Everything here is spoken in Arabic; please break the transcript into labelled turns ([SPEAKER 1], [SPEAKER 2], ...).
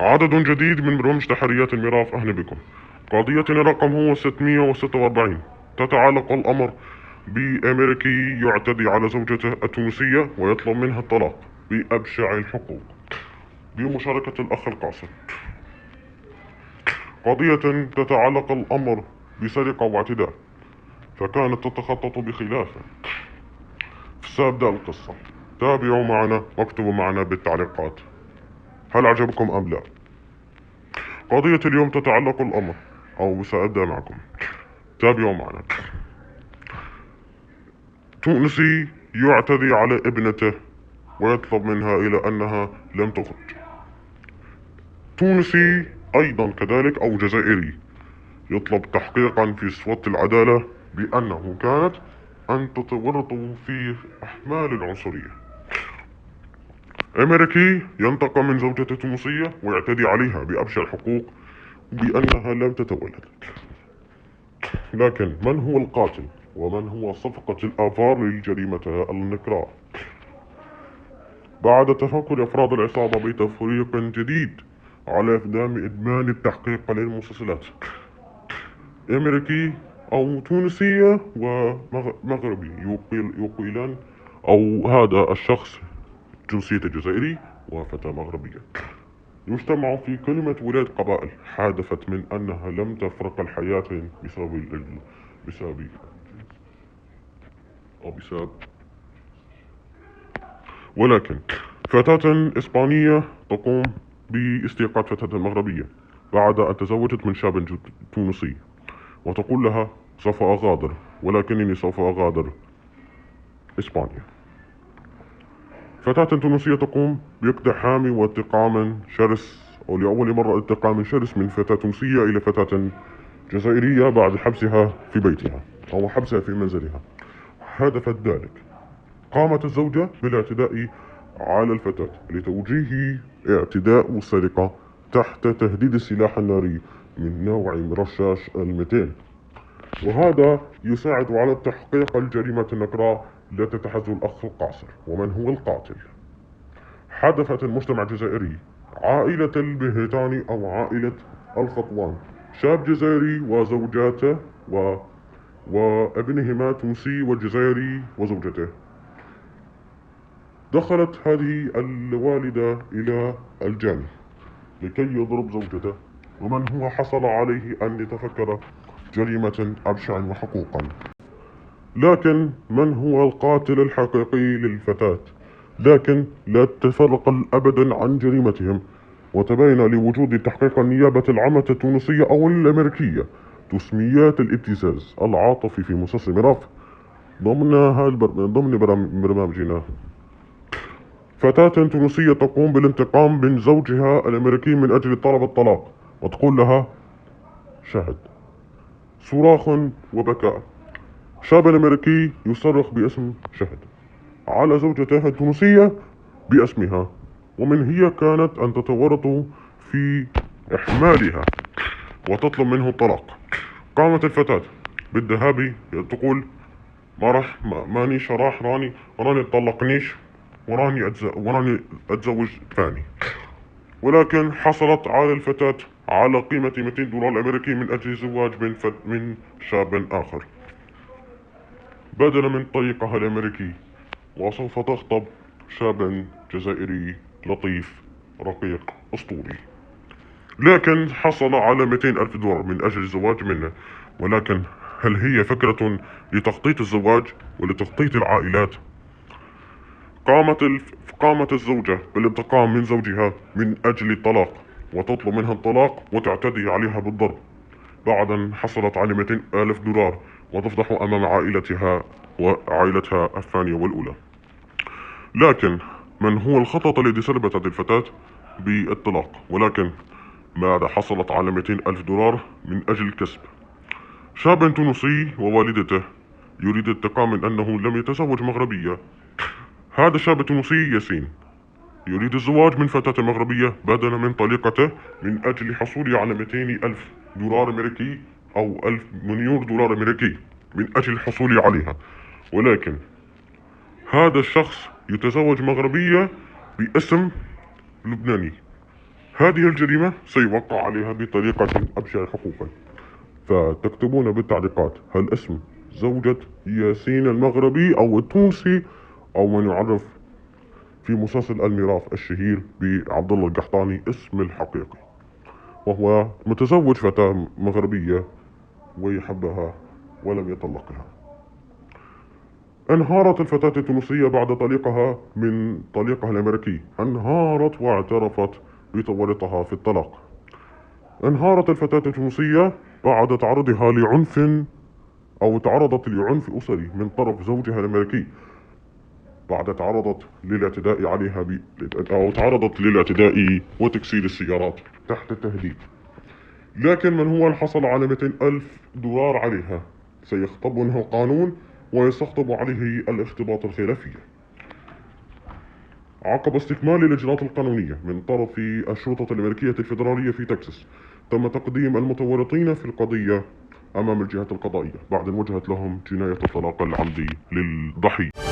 [SPEAKER 1] عدد جديد من برامج تحريات الميراث. أهلا بكم. قضيتنا رقم هو 646. تتعلق الأمر بأمريكي يعتدي على زوجته التونسية ويطلب منها الطلاق بأبشع الحقوق بمشاركة الأخ القاسم. قضية تتعلق الأمر بسرقة واعتداء، فكانت تتخطط بخلافه. سأبدأ القصة، تابعوا معنا واكتبوا معنا بالتعليقات هل عجبكم أم لا. قضية اليوم تتعلق الأمر، أو سأبدأ معكم، تابعوا معنا. تونسي يعتدي على ابنته ويطلب منها إلى أنها لم تخرج. تونسي أيضا كذلك أو جزائري يطلب تحقيقا في صفة العدالة بأنه كانت أن تتورط في أحمال العنصرية. أمريكي ينتقم من زوجته التونسية ويعتدي عليها بأبشع الحقوق بأنها لم تتولد. لكن من هو القاتل ومن هو صفقة الآثار لجريمة النكراء؟ بعد تفكر أفراد العصابة بتفريق جديد على إدمان التحقيق للمسلسلات، أمريكي أو تونسية ومغربي يقيلان، أو هذا الشخص جنسيته جزائري وفتاة مغربية، يجتمع في كلمة ولاية قبائل حادثت من أنها لم تفرق الحياة بسبب ولكن فتاة إسبانية تقوم باستيقاظ فتاة مغربية بعد أن تزوجت من شاب تونسي، وتقول لها سوف أغادر، ولكنني سوف أغادر إسبانيا. فتاة تونسية تقوم باقتحام وانتقام شرس، أو لأول مرة انتقام شرس من فتاة تونسية إلى فتاة جزائرية بعد حبسها في بيتها أو حبسها في منزلها. هدفت ذلك، قامت الزوجة بالاعتداء على الفتاة لتوجيه اعتداء السرقة تحت تهديد السلاح الناري من نوع رشاش 200، وهذا يساعد على تحقيق الجريمة النكراء التي تحز الأخ القاصر. ومن هو القاتل؟ حدثت المجتمع الجزائري، عائلة البهتاني أو عائلة الخطوان، شاب جزائري وزوجاته وابنهما تونسي والجزائري وزوجته. دخلت هذه الوالدة إلى الجامع لكي يضرب زوجته، ومن هو حصل عليه أن يتفكر جريمة أبشع وحقوقا. لكن من هو القاتل الحقيقي للفتاة؟ لكن لا تفرق أبدا عن جريمتهم، وتبين لوجود تحقيق النيابة العامة التونسية أو الأمريكية تسميات الابتزاز العاطفي في مسلسل ميراث ضمن برنامجنا. فتاة تونسية تقوم بالانتقام من زوجها الأمريكي من أجل طلب الطلاق، وتقول لها شهد، صراخ وبكاء. شاب أمريكي يصرخ باسم شهد على زوجته التونسية باسمها، ومن هي كانت أن تتورط في إحمالها وتطلب منه الطلاق. قامت الفتاة بالذهاب تقول مانيش راح راني طلقنيش وراني أتزوج ثاني، ولكن حصلت على الفتاة على قيمة $200 أمريكي من أجل الزواج من شاب آخر بدلا من طريقها الأمريكي، وسوف تخطب شاب جزائري لطيف رقيق أسطوري. لكن حصل على $200,000 من أجل الزواج منه. ولكن هل هي فكرة لتخطيط الزواج ولتخطيط العائلات؟ قامت الزوجة بالانتقام من زوجها من أجل الطلاق، وتطلب منها الطلاق وتعتدي عليها بالضرب بعد أن حصلت على $200,000 وتفضح أمام عائلتها وعائلتها الثانية والأولى. لكن من هو الخطط الذي سلبت هذه الفتاة بالطلاق؟ ولكن ماذا حصلت على $200,000 من أجل الكسب؟ شاب تونسي ووالدته يريد الانتقام من أنه لم يتزوج مغربية. هذا الشاب التونسي ياسين يريد الزواج من فتاة مغربية بدلا من طليقته من أجل حصوله على $200,000 أمريكي أو $1,000,000 أمريكي من أجل الحصول عليها. ولكن هذا الشخص يتزوج مغربية باسم لبناني، هذه الجريمة سيوقع عليها بطريقة أبشع حقوقا. فتكتبون بالتعليقات هل اسم زوجة ياسين المغربي أو التونسي أو من يعرف في مسلسل الميراث الشهير بعبد الله القحطاني اسم الحقيقي، وهو متزوج فتاة مغربية ويحبها ولم يطلقها. انهارت الفتاة التونسية بعد طليقها من طليقها الأمريكي، انهارت واعترفت بتورطها في الطلاق. انهارت الفتاة التونسية بعد تعرضها لعنف أو تعرضت لعنف أسري من طرف زوجها الأمريكي، بعد تعرضت للاعتداء عليها أو تعرضت للاعتداء وتكسير السيارات تحت التهديد. لكن من هو حصل على 200,000 دولار عليها سيخطبونها القانون ويستخطب عليه الاختباط الخلافية. عقب استكمال الإجراءات القانونية من طرف الشرطة الأمريكية الفيدرالية في تكساس، تم تقديم المتورطين في القضية أمام الجهات القضائية بعد مواجهة لهم جناية الطلاق العمدي للضحية.